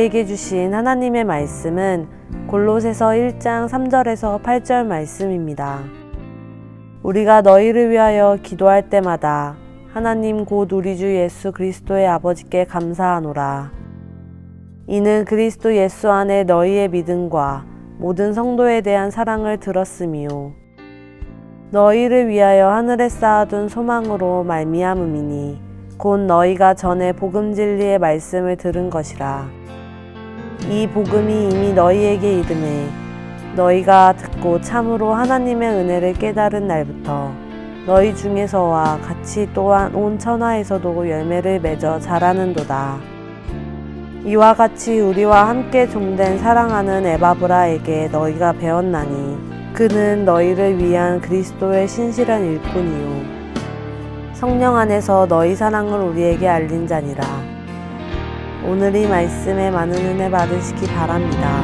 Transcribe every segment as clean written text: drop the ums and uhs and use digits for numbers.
우리에게 주신 하나님의 말씀은 골로새서 1장 3절에서 8절 말씀입니다. 우리가 너희를 위하여 기도할 때마다 하나님 곧 우리 주 예수 그리스도의 아버지께 감사하노라. 이는 그리스도 예수 안에 너희의 믿음과 모든 성도에 대한 사랑을 들었으며 너희를 위하여 하늘에 쌓아둔 소망으로 말미암음이니 곧 너희가 전에 복음 진리의 말씀을 들은 것이라. 이 복음이 이미 너희에게 이르매 너희가 듣고 참으로 하나님의 은혜를 깨달은 날부터 너희 중에서와 같이 또한 온 천하에서도 열매를 맺어 자라는도다. 이와 같이 우리와 함께 종된 사랑하는 에바브라에게 너희가 배웠나니 그는 너희를 위한 그리스도의 신실한 일꾼이요 성령 안에서 너희 사랑을 우리에게 알린 자니라. 오늘 이 말씀에 많은 은혜 받으시기 바랍니다.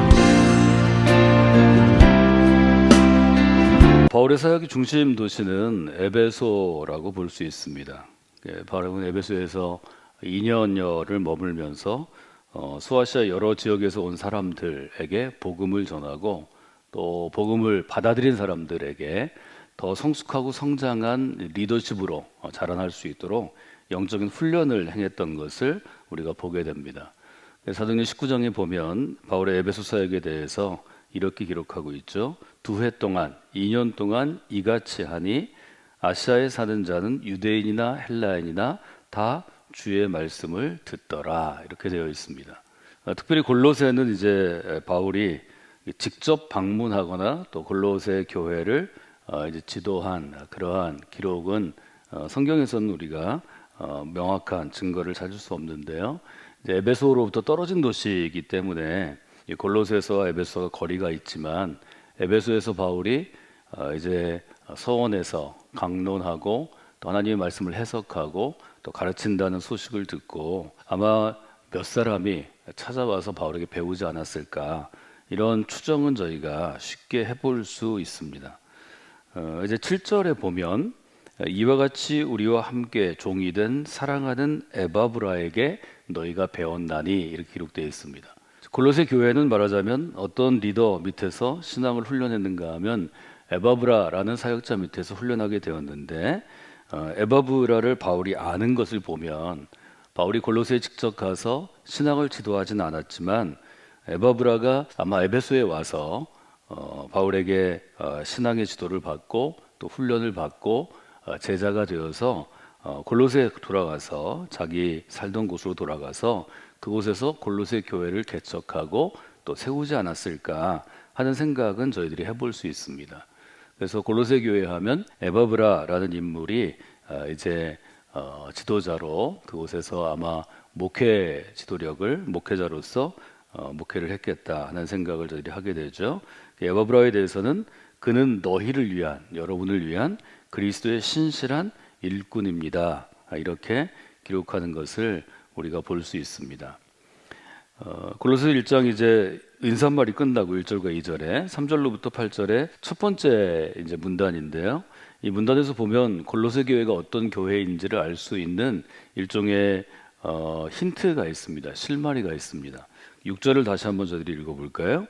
바울의 사역의 중심 도시는 에베소라고 볼 수 있습니다. 바울은 에베소에서 2년여를 머물면서 소아시아 여러 지역에서 온 사람들에게 복음을 전하고 또 복음을 받아들인 사람들에게 더 성숙하고 성장한 리더십으로 자라날 수 있도록 영적인 훈련을 행했던 것을 우리가 보게 됩니다. 사도행전 19장에 보면 바울의 에베소 사역에 대해서 이렇게 기록하고 있죠. 2해 동안 2년 동안 이같이 하니 아시아에 사는 자는 유대인이나 헬라인이나 다 주의 말씀을 듣더라. 이렇게 되어 있습니다. 특별히 골로새는 이제 바울이 직접 방문하거나 또 골로새 교회를 이제 지도한 그러한 기록은 성경에서는 우리가 명확한 증거를 찾을 수 없는데요. 이제 에베소로부터 떨어진 도시이기 때문에 이 골로새서와 에베소가 거리가 있지만 에베소에서 바울이 이제 서원에서 강론하고 또 하나님의 말씀을 해석하고 또 가르친다는 소식을 듣고 아마 몇 사람이 찾아와서 바울에게 배우지 않았을까, 이런 추정은 저희가 쉽게 해볼 수 있습니다. 이제 7절에 보면 이와 같이 우리와 함께 종이 된 사랑하는 에바브라에게 너희가 배웠나니 이렇게 기록되어 있습니다. 골로새 교회는 말하자면 어떤 리더 밑에서 신앙을 훈련했는가 하면 에바브라라는 사역자 밑에서 훈련하게 되었는데, 에바브라를 바울이 아는 것을 보면 바울이 골로새에 직접 가서 신앙을 지도하진 않았지만 에바브라가 아마 에베소에 와서 바울에게 신앙의 지도를 받고 또 훈련을 받고 제자가 되어서 골로새에 돌아가서 자기 살던 곳으로 돌아가서 그곳에서 골로새 교회를 개척하고 또 세우지 않았을까 하는 생각은 저희들이 해볼 수 있습니다. 그래서 골로새 교회 하면 에바브라라는 인물이 이제 지도자로 그곳에서 아마 목회 지도력을 목회자로서 목회를 했겠다 하는 생각을 저희들이 하게 되죠. 에바브라에 대해서는 그는 너희를 위한, 여러분을 위한 그리스도의 신실한 일꾼입니다. 이렇게 기록하는 것을 우리가 볼 수 있습니다. 골로새 1장 이제 인사말이 끝나고 1절과 2절에 3절로부터 8절에 첫 번째 이제 문단인데요. 이 문단에서 보면 골로새 교회가 어떤 교회인지를 알 수 있는 일종의 힌트가 있습니다. 실마리가 있습니다. 6절을 다시 한번 저희들이 읽어볼까요?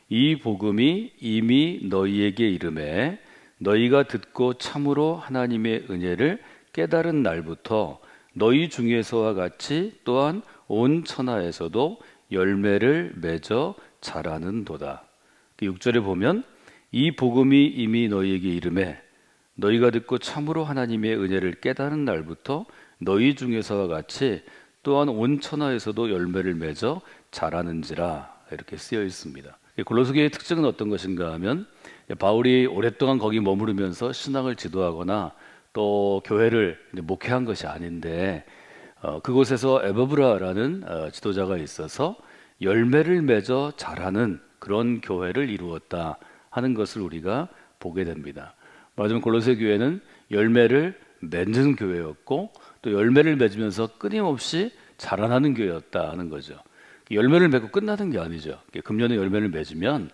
이 복음이 이미 너희에게 이르매 너희가 듣고 참으로 하나님의 은혜를 깨달은 날부터 너희 중에서와 같이 또한 온 천하에서도 열매를 맺어 자라는도다. 6절에 보면 이 복음이 이미 너희에게 이르매 너희가 듣고 참으로 하나님의 은혜를 깨달은 날부터 너희 중에서와 같이 또한 온 천하에서도 열매를 맺어 자라는지라, 이렇게 쓰여 있습니다. 골로새 교회의 특징은 어떤 것인가 하면 바울이 오랫동안 거기 머무르면서 신앙을 지도하거나 또 교회를 목회한 것이 아닌데 그곳에서 에바브라라는 지도자가 있어서 열매를 맺어 자라는 그런 교회를 이루었다 하는 것을 우리가 보게 됩니다. 말하자면 골로새 교회는 열매를 맺는 교회였고 또 열매를 맺으면서 끊임없이 자라나는 교회였다 하는 거죠. 열매를 맺고 끝나는 게 아니죠. 금년에 열매를 맺으면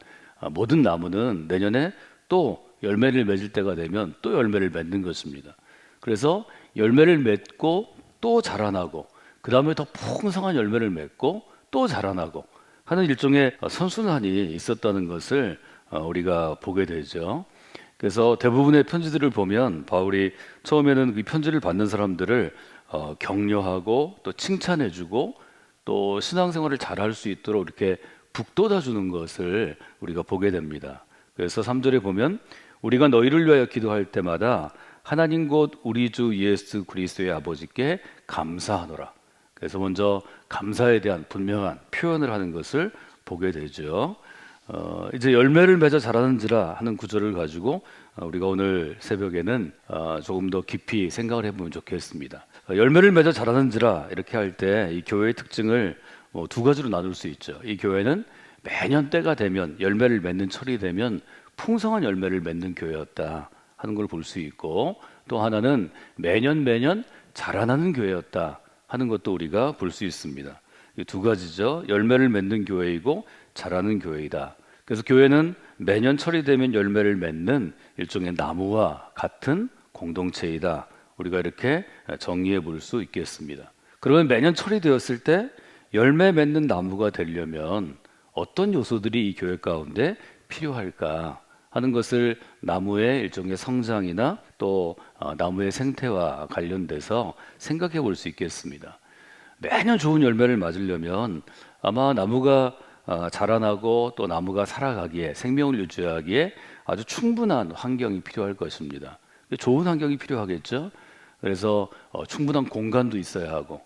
모든 나무는 내년에 또 열매를 맺을 때가 되면 또 열매를 맺는 것입니다. 그래서 열매를 맺고 또 자라나고 그 다음에 더 풍성한 열매를 맺고 또 자라나고 하는 일종의 선순환이 있었다는 것을 우리가 보게 되죠. 그래서 대부분의 편지들을 보면 바울이 처음에는 그 편지를 받는 사람들을 격려하고 또 칭찬해주고 또 신앙생활을 잘할 수 있도록 이렇게 북돋아 주는 것을 우리가 보게 됩니다. 그래서 3절에 보면 우리가 너희를 위하여 기도할 때마다 하나님 곧 우리 주 예수 그리스도의 아버지께 감사하노라. 그래서 먼저 감사에 대한 분명한 표현을 하는 것을 보게 되죠. 이제 열매를 맺어 자라는지라 하는 구절을 가지고 우리가 오늘 새벽에는 조금 더 깊이 생각을 해보면 좋겠습니다. 열매를 맺어 자라는지라 이렇게 할 때 이 교회의 특징을 두 가지로 나눌 수 있죠. 이 교회는 매년 때가 되면 열매를 맺는 철이 되면 풍성한 열매를 맺는 교회였다 하는 걸 볼 수 있고, 또 하나는 매년 자라나는 교회였다 하는 것도 우리가 볼 수 있습니다. 이 두 가지죠. 열매를 맺는 교회이고 자라는 교회이다. 그래서 교회는 매년 철이 되면 열매를 맺는 일종의 나무와 같은 공동체이다. 우리가 이렇게 정리해 볼 수 있겠습니다. 그러면 매년 철이 되었을 때 열매 맺는 나무가 되려면 어떤 요소들이 이 교회 가운데 필요할까 하는 것을 나무의 일종의 성장이나 또 나무의 생태와 관련돼서 생각해 볼 수 있겠습니다. 매년 좋은 열매를 맞으려면 아마 나무가 자라나고 또 나무가 살아가기에, 생명을 유지하기에 아주 충분한 환경이 필요할 것입니다. 좋은 환경이 필요하겠죠. 그래서 충분한 공간도 있어야 하고,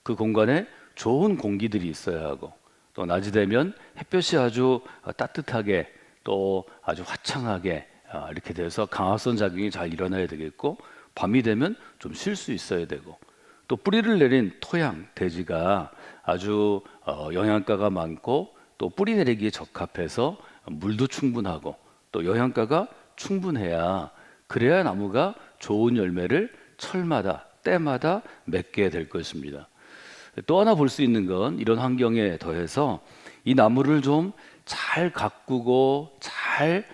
그 공간에 좋은 공기들이 있어야 하고, 또 낮이 되면 햇볕이 아주 따뜻하게 또 아주 화창하게 이렇게 돼서 강화선 작용이 잘 일어나야 되겠고, 밤이 되면 좀 쉴 수 있어야 되고, 또 뿌리를 내린 토양, 대지가 아주 영양가가 많고 또 뿌리 내리기에 적합해서 물도 충분하고 또 영양가가 충분해야, 그래야 나무가 좋은 열매를 철마다 때마다 맺게 될 것입니다. 또 하나 볼 수 있는 건 이런 환경에 더해서 이 나무를 좀 잘 가꾸고 잘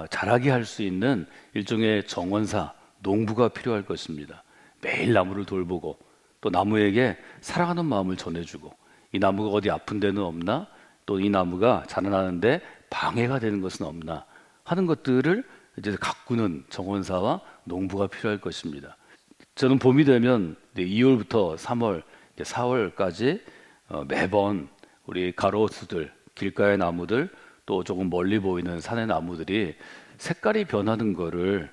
자라게 할 수 있는 일종의 정원사, 농부가 필요할 것입니다. 매일 나무를 돌보고 또 나무에게 사랑하는 마음을 전해주고, 이 나무가 어디 아픈 데는 없나, 또 이 나무가 자라나는데 방해가 되는 것은 없나 하는 것들을 이제 가꾸는 정원사와 농부가 필요할 것입니다. 저는 봄이 되면 2월부터 3월, 4월까지 매번 우리 가로수들, 길가의 나무들, 또 조금 멀리 보이는 산의 나무들이 색깔이 변하는 거를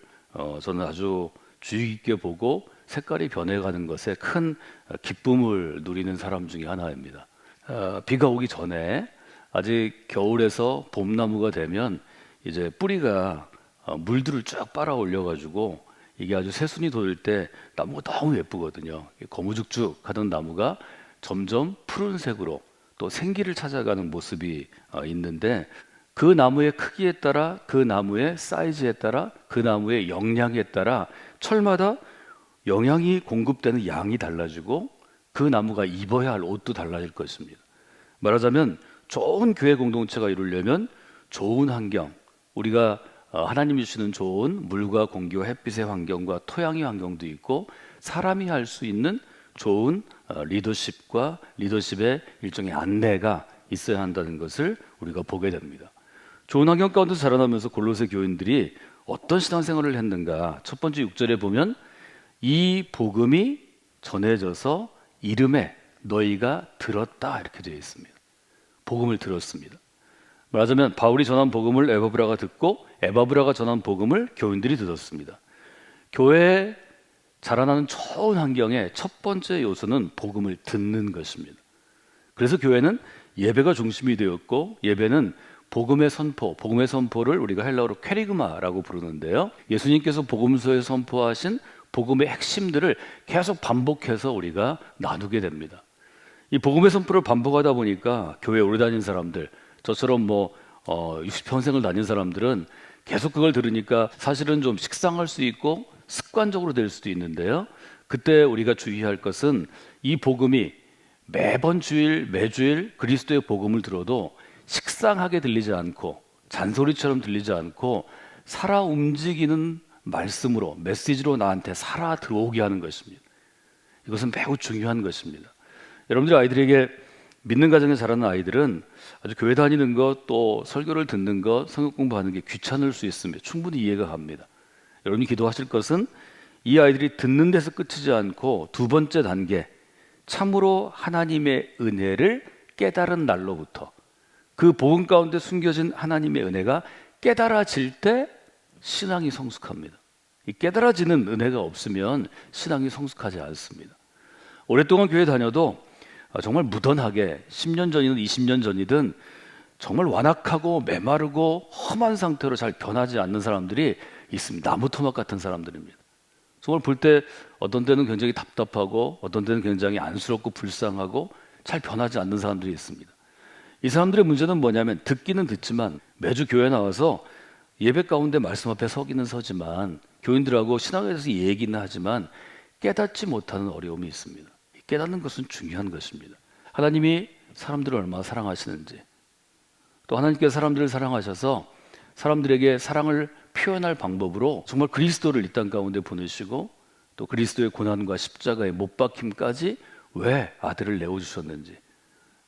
저는 아주 주의 깊게 보고 색깔이 변해가는 것에 큰 기쁨을 누리는 사람 중에 하나입니다. 비가 오기 전에 아직 겨울에서 봄나무가 되면 이제 뿌리가 물들을 쭉 빨아 올려가지고 이게 아주 새순이 돋을 때 나무가 너무 예쁘거든요. 거무죽죽 하던 나무가 점점 푸른색으로 또 생기를 찾아가는 모습이 있는데, 그 나무의 크기에 따라, 그 나무의 사이즈에 따라, 그 나무의 영양에 따라 철마다 영양이 공급되는 양이 달라지고 그 나무가 입어야 할 옷도 달라질 것입니다. 말하자면 좋은 교회 공동체가 이루려면 좋은 환경, 우리가 하나님이 주시는 좋은 물과 공기와 햇빛의 환경과 토양의 환경도 있고, 사람이 할 수 있는 좋은 리더십과 리더십의 일종의 안내가 있어야 한다는 것을 우리가 보게 됩니다. 좋은 환경 가운데 자라나면서 골로새 교인들이 어떤 신앙생활을 했는가? 첫 번째 6절에 보면 이 복음이 전해져서 이름에 너희가 들었다 이렇게 되어 있습니다. 복음을 들었습니다. 말하자면 바울이 전한 복음을 에바브라가 듣고 에바브라가 전한 복음을 교인들이 들었습니다. 교회에 자라나는 좋은 환경의 첫 번째 요소는 복음을 듣는 것입니다. 그래서 교회는 예배가 중심이 되었고, 예배는 복음의 선포, 복음의 선포를 우리가 헬라어로 퀘리그마라고 부르는데요, 예수님께서 복음서에 선포하신 복음의 핵심들을 계속 반복해서 우리가 나누게 됩니다. 이 복음의 선포를 반복하다 보니까 교회에 오래 다닌 사람들, 저처럼 60평생을 다닌 사람들은 계속 그걸 들으니까 사실은 좀 식상할 수 있고 습관적으로 될 수도 있는데요, 그때 우리가 주의할 것은 이 복음이 매번 주일, 매주일 그리스도의 복음을 들어도 식상하게 들리지 않고 잔소리처럼 들리지 않고 살아 움직이는 말씀으로, 메시지로 나한테 살아 들어오게 하는 것입니다. 이것은 매우 중요한 것입니다. 여러분들이 아이들에게 믿는 가정에 자라는 아이들은 아주 교회 다니는 것, 또 설교를 듣는 것, 성경 공부하는 게 귀찮을 수 있습니다. 충분히 이해가 갑니다. 여러분이 기도하실 것은 이 아이들이 듣는 데서 끝이지 않고 두 번째 단계, 참으로 하나님의 은혜를 깨달은 날로부터 그 복음 가운데 숨겨진 하나님의 은혜가 깨달아질 때 신앙이 성숙합니다. 이 깨달아지는 은혜가 없으면 신앙이 성숙하지 않습니다. 오랫동안 교회 다녀도 정말 무던하게 10년 전이든 20년 전이든 정말 완악하고 메마르고 험한 상태로 잘 변하지 않는 사람들이 있습니다. 나무 토막 같은 사람들입니다. 정말 볼 때 어떤 때는 굉장히 답답하고 어떤 때는 굉장히 안쓰럽고 불쌍하고 잘 변하지 않는 사람들이 있습니다. 이 사람들의 문제는 뭐냐면 듣기는 듣지만 매주 교회 나와서 예배 가운데 말씀 앞에 서기는 서지만 교인들하고 신앙에 대해서 얘기는 하지만 깨닫지 못하는 어려움이 있습니다. 깨닫는 것은 중요한 것입니다. 하나님이 사람들을 얼마나 사랑하시는지, 또 하나님께서 사람들을 사랑하셔서 사람들에게 사랑을 표현할 방법으로 정말 그리스도를 이 땅 가운데 보내시고 또 그리스도의 고난과 십자가의 못 박힘까지 왜 아들을 내어주셨는지,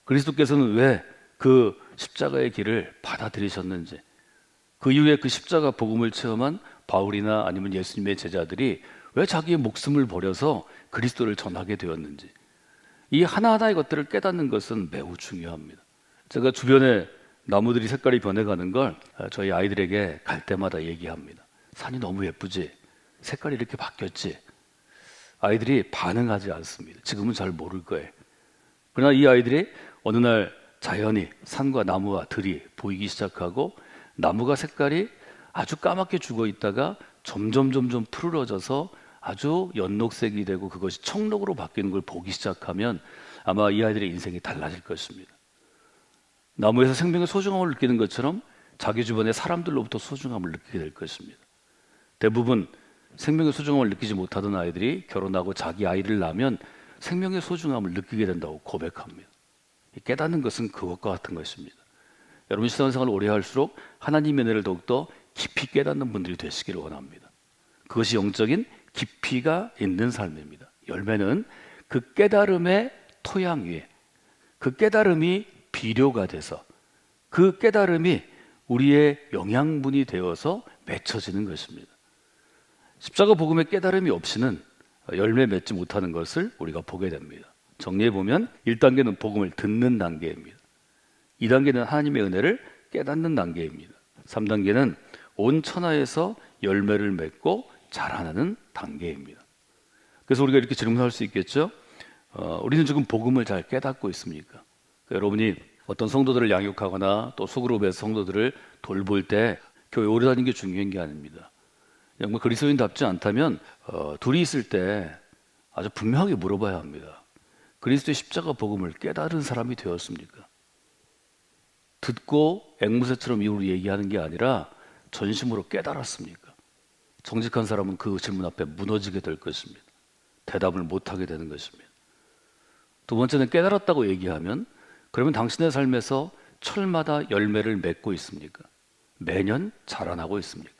그리스도께서는 왜 그 십자가의 길을 받아들이셨는지, 그 이후에 그 십자가 복음을 체험한 바울이나 아니면 예수님의 제자들이 왜 자기의 목숨을 버려서 그리스도를 전하게 되었는지, 이 하나하나의 것들을 깨닫는 것은 매우 중요합니다. 제가 주변에 나무들이 색깔이 변해가는 걸 저희 아이들에게 갈 때마다 얘기합니다. 산이 너무 예쁘지? 색깔이 이렇게 바뀌었지? 아이들이 반응하지 않습니다. 지금은 잘 모를 거예요. 그러나 이 아이들이 어느 날 자연히 산과 나무와 들이 보이기 시작하고 나무가 색깔이 아주 까맣게 죽어 있다가 점점 푸르러져서 아주 연녹색이 되고 그것이 청록으로 바뀌는 걸 보기 시작하면 아마 이 아이들의 인생이 달라질 것입니다. 나무에서 생명의 소중함을 느끼는 것처럼 자기 주변의 사람들로부터 소중함을 느끼게 될 것입니다. 대부분 생명의 소중함을 느끼지 못하던 아이들이 결혼하고 자기 아이를 낳으면 생명의 소중함을 느끼게 된다고 고백합니다. 깨닫는 것은 그것과 같은 것입니다. 여러분 신앙생활을 오래 할수록 하나님의 은혜를 더욱더 깊이 깨닫는 분들이 되시기를 원합니다. 그것이 영적인 깊이가 있는 삶입니다. 열매는 그 깨달음의 토양 위에 그 깨달음이 비료가 돼서 그 깨달음이 우리의 영양분이 되어서 맺혀지는 것입니다. 십자가 복음의 깨달음이 없이는 열매 맺지 못하는 것을 우리가 보게 됩니다. 정리해보면 1단계는 복음을 듣는 단계입니다. 2단계는 하나님의 은혜를 깨닫는 단계입니다. 3단계는 온 천하에서 열매를 맺고 자라나는 단계입니다. 그래서 우리가 이렇게 질문할 수 있겠죠. 우리는 지금 복음을 잘 깨닫고 있습니까? 여러분이 어떤 성도들을 양육하거나 또 소그룹에서 성도들을 돌볼 때 교회 오래 다니는 게 중요한 게 아닙니다. 정말 그리스도인답지 않다면 둘이 있을 때 아주 분명하게 물어봐야 합니다. 그리스도의 십자가 복음을 깨달은 사람이 되었습니까? 듣고 앵무새처럼 입으로 얘기하는 게 아니라 전심으로 깨달았습니까? 정직한 사람은 그 질문 앞에 무너지게 될 것입니다. 대답을 못하게 되는 것입니다. 두 번째는 깨달았다고 얘기하면 그러면 당신의 삶에서 철마다 열매를 맺고 있습니까? 매년 자라나고 있습니까?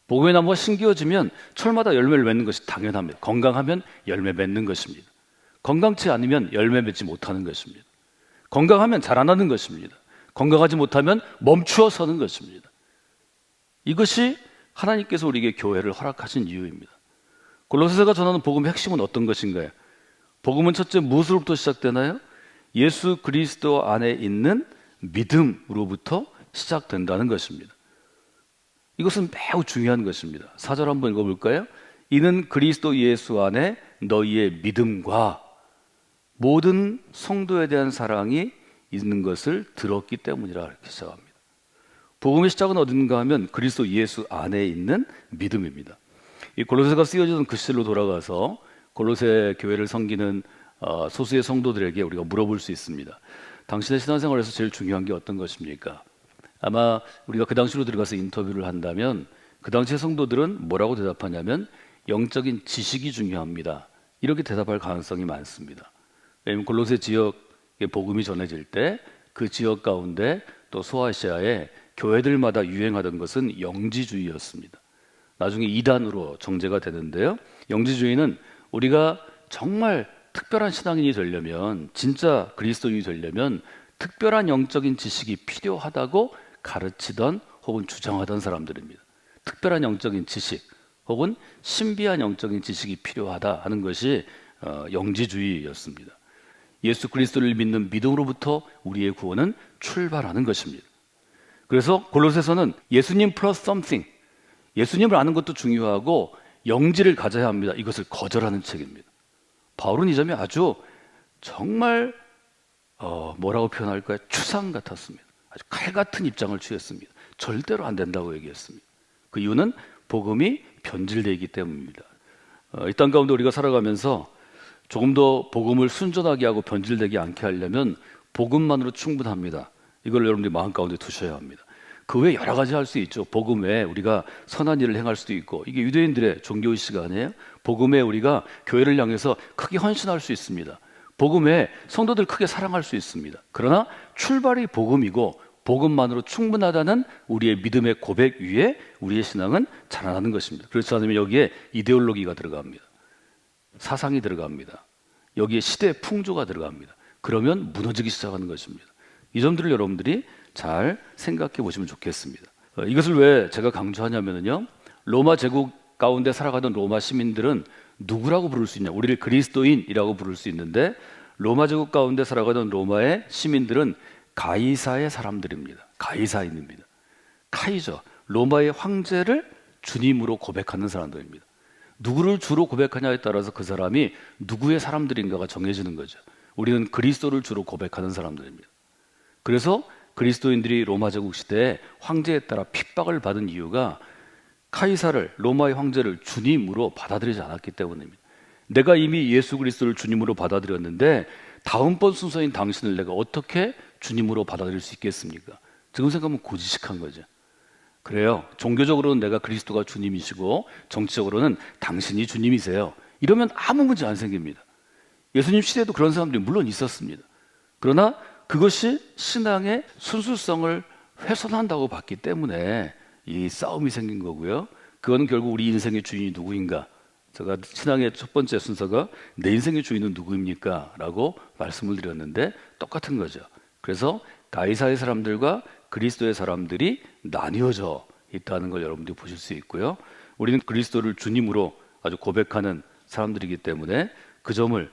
복음의 나무가 심겨지면 철마다 열매를 맺는 것이 당연합니다. 건강하면 열매 맺는 것입니다. 건강치 않으면 열매 맺지 못하는 것입니다. 건강하면 자라나는 것입니다. 건강하지 못하면 멈추어 서는 것입니다. 이것이 하나님께서 우리에게 교회를 허락하신 이유입니다. 골로새서가 전하는 복음의 핵심은 어떤 것인가요? 복음은 첫째 무엇으로부터 시작되나요? 예수 그리스도 안에 있는 믿음으로부터 시작된다는 것입니다. 이것은 매우 중요한 것입니다. 4절 한번 읽어볼까요? 이는 그리스도 예수 안에 너희의 믿음과 모든 성도에 대한 사랑이 있는 것을 들었기 때문이라 이렇게 시작합니다. 복음의 시작은 어딘가 하면 그리스도 예수 안에 있는 믿음입니다. 이 골로새가 쓰여지던 그 시절로 돌아가서 골로새 교회를 섬기는 소수의 성도들에게 우리가 물어볼 수 있습니다. 당신의 신앙생활에서 제일 중요한 게 어떤 것입니까? 아마 우리가 그 당시로 들어가서 인터뷰를 한다면 그 당시의 성도들은 뭐라고 대답하냐면 영적인 지식이 중요합니다. 이렇게 대답할 가능성이 많습니다. 왜냐하면 골로새 지역의 복음이 전해질 때 그 지역 가운데 또 소아시아에 교회들마다 유행하던 것은 영지주의였습니다. 나중에 이단으로 정제가 되는데요. 영지주의는 우리가 정말 특별한 신앙인이 되려면, 진짜 그리스도인이 되려면 특별한 영적인 지식이 필요하다고 가르치던 혹은 주장하던 사람들입니다. 특별한 영적인 지식 혹은 신비한 영적인 지식이 필요하다 하는 것이 영지주의였습니다. 예수 그리스도를 믿는 믿음으로부터 우리의 구원은 출발하는 것입니다. 그래서 골로새서는 예수님 플러스 something, 예수님을 아는 것도 중요하고 영지를 가져야 합니다. 이것을 거절하는 책입니다. 바울은 이 점이 아주 정말 뭐라고 표현할까요? 추상 같았습니다. 아주 칼 같은 입장을 취했습니다. 절대로 안 된다고 얘기했습니다. 그 이유는 복음이 변질되어 있기 때문입니다. 이 땅 가운데 우리가 살아가면서 조금 더 복음을 순전하게 하고 변질되지 않게 하려면 복음만으로 충분합니다. 이걸 여러분들이 마음 가운데 두셔야 합니다. 그 외에 여러 가지 할 수 있죠. 복음 외에 우리가 선한 일을 행할 수도 있고, 이게 유대인들의 종교의식 아니에요? 복음 외에 우리가 교회를 향해서 크게 헌신할 수 있습니다. 복음 외에 성도들 크게 사랑할 수 있습니다. 그러나 출발이 복음이고 복음만으로 충분하다는 우리의 믿음의 고백 위에 우리의 신앙은 자라나는 것입니다. 그렇지 않으면 여기에 이데올로기가 들어갑니다. 사상이 들어갑니다. 여기에 시대의 풍조가 들어갑니다. 그러면 무너지기 시작하는 것입니다. 이 점들을 여러분들이 잘 생각해 보시면 좋겠습니다. 이것을 왜 제가 강조하냐면요, 로마 제국 가운데 살아가던 로마 시민들은 누구라고 부를 수 있냐? 우리를 그리스도인이라고 부를 수 있는데, 로마 제국 가운데 살아가던 로마의 시민들은 가이사의 사람들입니다. 가이사인입니다. 카이저, 로마의 황제를 주님으로 고백하는 사람들입니다. 누구를 주로 고백하냐에 따라서 그 사람이 누구의 사람들인가가 정해지는 거죠. 우리는 그리스도를 주로 고백하는 사람들입니다. 그래서 그리스도인들이 로마 제국 시대에 황제에 따라 핍박을 받은 이유가 카이사를, 로마의 황제를 주님으로 받아들이지 않았기 때문입니다. 내가 이미 예수 그리스도를 주님으로 받아들였는데 다음번 순서인 당신을 내가 어떻게 주님으로 받아들일 수 있겠습니까? 지금 생각하면 고지식한 거죠. 그래요. 종교적으로는 내가 그리스도가 주님이시고 정치적으로는 당신이 주님이세요. 이러면 아무 문제 안 생깁니다. 예수님 시대에도 그런 사람들이 물론 있었습니다. 그러나 그것이 신앙의 순수성을 훼손한다고 봤기 때문에 이 싸움이 생긴 거고요. 그거는 결국 우리 인생의 주인이 누구인가? 제가 신앙의 첫 번째 순서가 내 인생의 주인은 누구입니까? 라고 말씀을 드렸는데 똑같은 거죠. 그래서 가이사의 사람들과 그리스도의 사람들이 나뉘어져 있다는 걸 여러분들이 보실 수 있고요. 우리는 그리스도를 주님으로 아주 고백하는 사람들이기 때문에 그 점을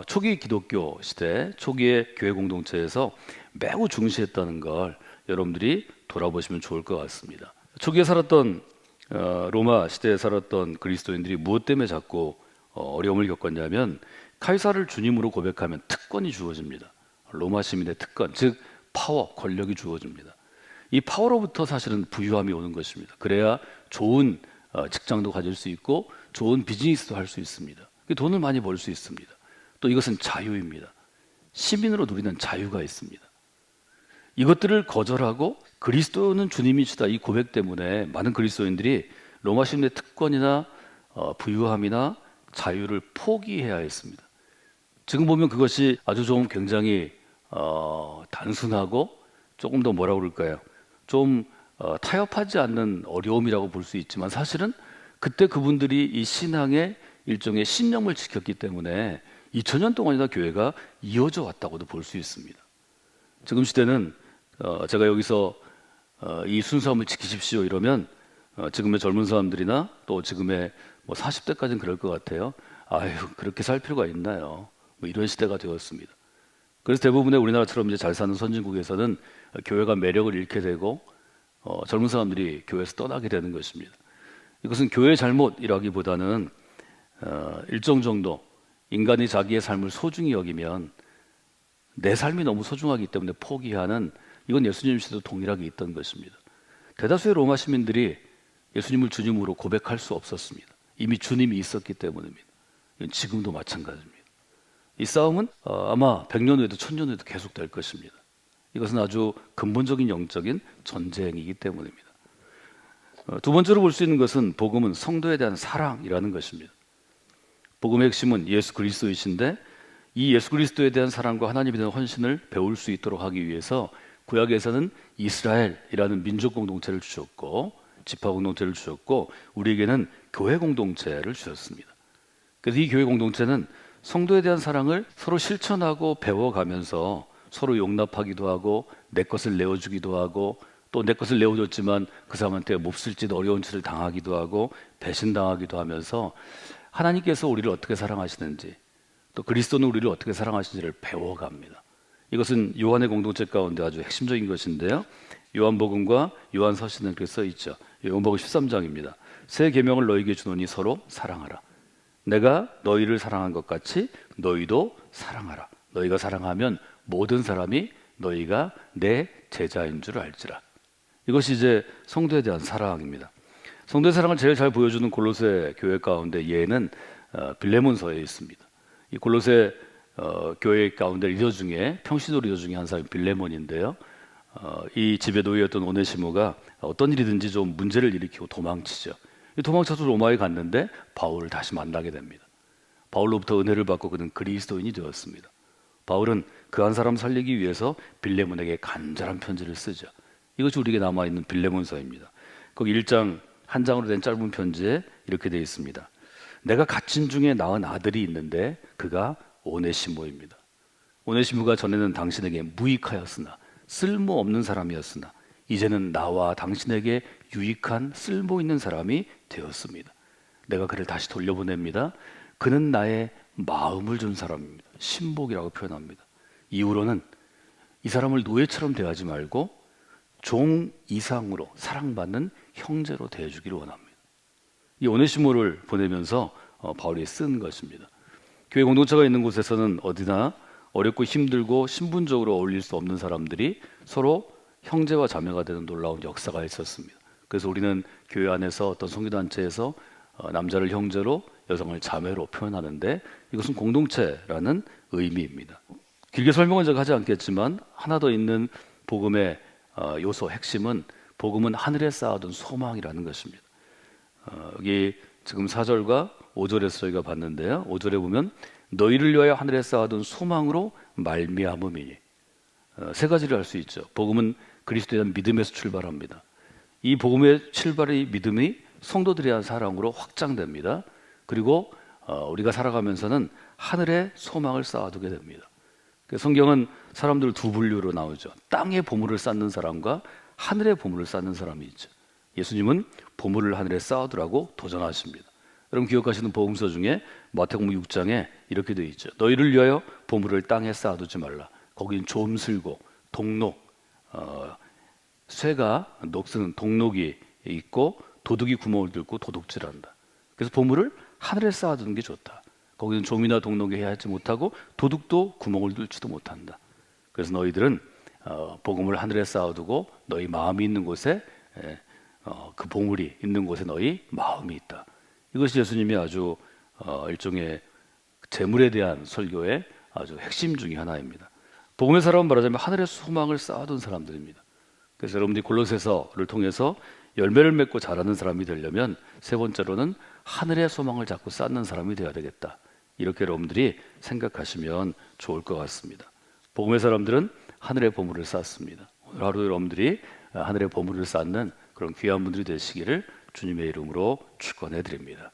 초기 기독교 시대, 초기의 교회 공동체에서 매우 중시했다는 걸 여러분들이 돌아보시면 좋을 것 같습니다. 초기에 살았던 로마 시대에 살았던 그리스도인들이 무엇 때문에 자꾸 어려움을 겪었냐면, 카이사를 주님으로 고백하면 특권이 주어집니다. 로마 시민의 특권, 즉 파워, 권력이 주어집니다. 이 파워로부터 사실은 부유함이 오는 것입니다. 그래야 좋은 직장도 가질 수 있고 좋은 비즈니스도 할 수 있습니다. 돈을 많이 벌 수 있습니다. 또 이것은 자유입니다. 시민으로 누리는 자유가 있습니다. 이것들을 거절하고 그리스도는 주님이시다, 이 고백 때문에 많은 그리스도인들이 로마 시민의 특권이나 부유함이나 자유를 포기해야 했습니다. 지금 보면 그것이 아주 좀 굉장히 단순하고 조금 더 뭐라고 그럴까요? 좀 타협하지 않는 어려움이라고 볼 수 있지만, 사실은 그때 그분들이 이 신앙의 일종의 신념을 지켰기 때문에 2000년 동안이나 교회가 이어져 왔다고도 볼 수 있습니다. 지금 시대는 제가 여기서 이 순수함을 지키십시오 이러면 지금의 젊은 사람들이나 또 지금의 40대까지는 그럴 것 같아요. 아유, 그렇게 살 필요가 있나요? 이런 시대가 되었습니다. 그래서 대부분의 우리나라처럼 이제 잘 사는 선진국에서는 교회가 매력을 잃게 되고 젊은 사람들이 교회에서 떠나게 되는 것입니다. 이것은 교회의 잘못이라기보다는 일정 정도 인간이 자기의 삶을 소중히 여기면 내 삶이 너무 소중하기 때문에 포기하는, 이건 예수님 시대도 동일하게 있던 것입니다. 대다수의 로마 시민들이 예수님을 주님으로 고백할 수 없었습니다. 이미 주님이 있었기 때문입니다. 이건 지금도 마찬가지입니다. 이 싸움은 아마 100년 후에도 1000년 후에도 계속될 것입니다. 이것은 아주 근본적인 영적인 전쟁이기 때문입니다. 두 번째로 볼 수 있는 것은 복음은 성도에 대한 사랑이라는 것입니다. 복음의 핵심은 예수 그리스도이신데, 이 예수 그리스도에 대한 사랑과 하나님에 대한 헌신을 배울 수 있도록 하기 위해서 구약에서는 이스라엘이라는 민족 공동체를 주셨고 지파 공동체를 주셨고 우리에게는 교회 공동체를 주셨습니다. 그래서 이 교회 공동체는 성도에 대한 사랑을 서로 실천하고 배워가면서 서로 용납하기도 하고 내 것을 내어주기도 하고 또 내 것을 내어줬지만 그 사람한테 몹쓸 짓 어려운 짓을 당하기도 하고 배신당하기도 하면서 하나님께서 우리를 어떻게 사랑하시는지 또 그리스도는 우리를 어떻게 사랑하시는지를 배워갑니다. 이것은 요한의 공동체 가운데 아주 핵심적인 것인데요. 요한복음과 요한서신은 그렇게 써 있죠. 요한복음 13장입니다. 새 계명을 너희에게 주노니 서로 사랑하라. 내가 너희를 사랑한 것 같이 너희도 사랑하라. 너희가 사랑하면 모든 사람이 너희가 내 제자인 줄 알지라. 이것이 이제 성도에 대한 사랑입니다. 성도의 사랑을 제일 잘 보여주는 골로새 교회 가운데 예는 빌레몬서에 있습니다. 이 골로새 교회 가운데 리더 중에 평신도 리더 중에 한 사람이 빌레몬인데요. 이 집에 노예였던 오네시모가 어떤 일이든지 좀 문제를 일으키고 도망치죠. 도망쳐서 로마에 갔는데 바울을 다시 만나게 됩니다. 바울로부터 은혜를 받고 그는 그리스도인이 되었습니다. 바울은 그 한 사람 살리기 위해서 빌레몬에게 간절한 편지를 쓰죠. 이것이 우리에게 남아있는 빌레몬서입니다. 거기 1장 한 장으로 된 짧은 편지에 이렇게 되어 있습니다. 내가 갇힌 중에 낳은 아들이 있는데 그가 오네시모입니다. 오네시모가 전에는 당신에게 무익하였으나 쓸모없는 사람이었으나 이제는 나와 당신에게 유익한 쓸모있는 사람이 되었습니다. 내가 그를 다시 돌려보냅니다. 그는 나의 마음을 준 사람입니다. 신복이라고 표현합니다. 이후로는 이 사람을 노예처럼 대하지 말고 종 이상으로 사랑받는 형제로 대해주기를 원합니다. 이 오네시모를 보내면서 바울이 쓴 것입니다. 교회 공동체가 있는 곳에서는 어디나 어렵고 힘들고 신분적으로 어울릴 수 없는 사람들이 서로 형제와 자매가 되는 놀라운 역사가 있었습니다. 그래서 우리는 교회 안에서 어떤 선교단체에서 남자를 형제로 여성을 자매로 표현하는데 이것은 공동체라는 의미입니다. 길게 설명은 제가 하지 않겠지만 하나 더 있는 복음의 요소 핵심은 복음은 하늘에 쌓아둔 소망이라는 것입니다. 여기 지금 4절과 5절에서 저희가 봤는데요. 5절에 보면 너희를 위하여 하늘에 쌓아둔 소망으로 말미암음이니 세 가지를 할 수 있죠. 복음은 그리스도에 대한 믿음에서 출발합니다. 이 복음의 출발의 믿음이 성도들에 대한 사랑으로 확장됩니다. 그리고 우리가 살아가면서는 하늘에 소망을 쌓아두게 됩니다. 성경은 사람들 두 분류로 나오죠. 땅에 보물을 쌓는 사람과 하늘에 보물을 쌓는 사람이 있죠. 예수님은 보물을 하늘에 쌓아두라고 도전하십니다. 여러분 기억하시는 복음서 중에 마태복음 6장에 이렇게 되어 있죠. 너희를 위하여 보물을 땅에 쌓아두지 말라. 거긴 좀슬고 동록, 쇠가 녹쓰는 동록이 있고 도둑이 구멍을 뚫고 도둑질한다. 그래서 보물을 하늘에 쌓아두는 게 좋다. 거기는 좀이나 동록이 해하지 못하고 도둑도 구멍을 뚫지도 못한다. 그래서 너희들은 복음을 하늘에 쌓아두고 너희 마음이 있는 곳에 그 보물이 있는 곳에 너희 마음이 있다. 이것이 예수님이 아주 일종의 재물에 대한 설교의 아주 핵심 중의 하나입니다. 복음의 사람은 말하자면 하늘의 소망을 쌓아둔 사람들입니다. 그래서 여러분들이 골로새서를 통해서 열매를 맺고 자라는 사람이 되려면 세 번째로는 하늘의 소망을 자꾸 쌓는 사람이 되어야 되겠다. 이렇게 여러분들이 생각하시면 좋을 것 같습니다. 복음의 사람들은 하늘의 보물을 쌓습니다. 오늘 하루 여러분들이 하늘의 보물을 쌓는 그런 귀한 분들이 되시기를 주님의 이름으로 축원해 드립니다.